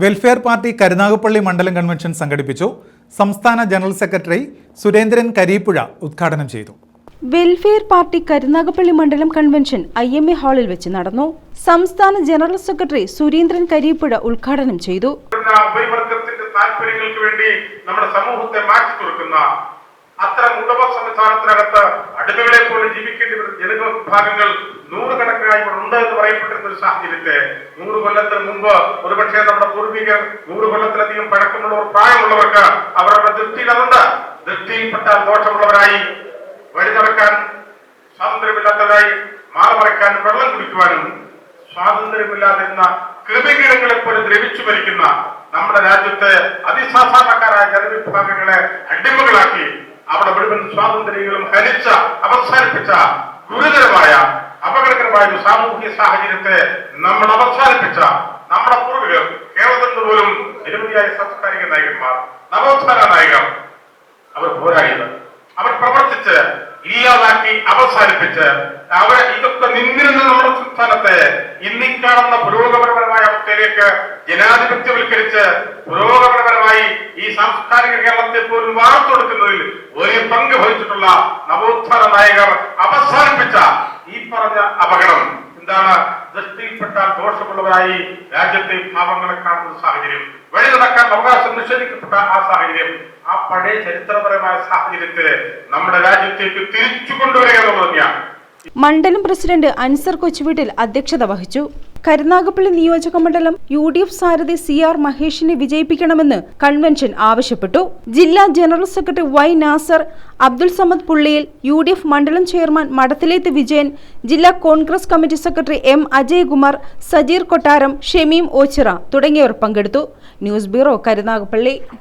Welfare party Karunagappally മണ്ഡലം convention സംഘടിപ്പിച്ചു. സംസ്ഥാന ജനറൽ സെക്രട്ടറി സുരേന്ദ്രൻ കരിപ്പുഴ ഉദ്ഘാടനം ചെയ്തു. വെൽഫെയർ പാർട്ടി കരുനാഗപ്പള്ളി മണ്ഡലം കൺവെൻഷൻ IMA ഹാളിൽ വെച്ച് നടന്നു. സംസ്ഥാന ജനറൽ സെക്രട്ടറി സുരേന്ദ്രൻ കരിപ്പുഴ ഉദ്ഘാടനം ചെയ്തു. താല്പര്യങ്ങൾക്ക് വേണ്ടി നമ്മുടെ സമൂഹത്തെ മാറ്റി തുറക്കുന്ന അത്തരം ഉടമ സംവിധാനത്തിനകത്ത് അടിമകളെ പോലെ ജീവിക്കേണ്ടി വരുന്ന ജനവിഭാഗങ്ങൾ നൂറുകണക്കായി ഉണ്ട് എന്ന് പറയപ്പെട്ടിരുന്ന ഒരു സാഹചര്യത്തെ 100 കൊല്ലത്തിന് മുമ്പ് ഒരുപക്ഷെ നമ്മുടെ പൂർവികർ 100 കൊല്ലത്തിലധികം പഴക്കമുള്ളവർ പ്രായമുള്ളവർക്ക് അവരുടെ ദൃഷ്ടിയിൽ അതുണ്ട്. ദൃഷ്ടിയിൽപ്പെട്ടാൽ ദോഷമുള്ളവരായി വഴി നടക്കാൻ സ്വാതന്ത്ര്യമില്ലാത്തവരായി മാറിമറയ്ക്കാൻ വെള്ളം കുടിക്കുവാനും സ്വാതന്ത്ര്യമില്ലാതിരുന്ന കൃമികീടങ്ങളെ പോലെ ദ്രവിച്ചു മരിക്കുന്ന നമ്മുടെ രാജ്യത്തെ അതിസാധാരണക്കാരായ ജനവിഭാഗങ്ങളെ അടിമകളാക്കി അവിടെ മുഴുവൻ സ്വാതന്ത്ര്യങ്ങളും ഹരിച്ച അവസാനിപ്പിച്ച ഗുരുതരമായ അപകടകരമായ ഒരു സാമൂഹിക സാഹചര്യത്തെ നമ്മൾ അവസാനിപ്പിച്ച നമ്മുടെ പൂർവികർ കേരളത്തിൽ പോലും നിരവധിയായ സാംസ്കാരിക നായകന്മാർ, നവോത്ഥാന നായകർ അവർ പോരാടിയത്, അവർ പ്രവർത്തിച്ച് ഇല്ലാതാക്കി അവസാനിപ്പിച്ച് അവർ ഇതൊക്കെ നിന്നിരുന്ന നമ്മുടെ സംസ്ഥാനത്തെ ഇന്നീ കാണുന്ന പുരോഗമനപരമായ അവസ്ഥയിലേക്ക് ജനാധിപത്യവൽക്കരിച്ച് പുരോഗമനപരമായി ഈ സാംസ്കാരിക കേരളത്തെ പോലും വാർത്തെടുക്കുന്നതിൽ വലിയ പങ്ക് വഹിച്ചിട്ടുള്ള നവോത്ഥാന നായകർ അവസാനിപ്പിച്ച ഈ പറഞ്ഞ അപകടം എന്താണ്? ദൃഷ്ടിയിൽപ്പെട്ടാൽ ദോഷമുള്ളവരായി രാജ്യത്തെ ഭാവങ്ങളെ കാണുന്ന സാഹചര്യം, വഴി നടക്കാൻ അവകാശം നിഷേധിക്കപ്പെട്ട ആ സാഹചര്യം, ആ പഴയ ചരിത്രപരമായ സാഹചര്യത്തെ നമ്മുടെ രാജ്യത്തേക്ക് തിരിച്ചു കൊണ്ടുവരിക എന്നുള്ളത് തന്നെയാണ്. മണ്ഡലം പ്രസിഡന്റ് അൻസർ കൊച്ചുവീട്ടിൽ അധ്യക്ഷത വഹിച്ചു. കരുനാഗപ്പള്ളി നിയോജക മണ്ഡലം UDF സാരഥി CR മഹേഷിനെ വിജയിപ്പിക്കണമെന്ന് കൺവെൻഷൻ ആവശ്യപ്പെട്ടു. ജില്ലാ general secretary Y Nasar, Abdul Samad Pulliyil, UDF മണ്ഡലം ചെയർമാൻ മടത്തിലേത്ത് വിജയൻ, ജില്ലാ Congress committee secretary M Ajaykumar, Sajeer Kottaram, Shameem Ochira തുടങ്ങിയവർ പങ്കെടുത്തു. News bureau, Karunagappally.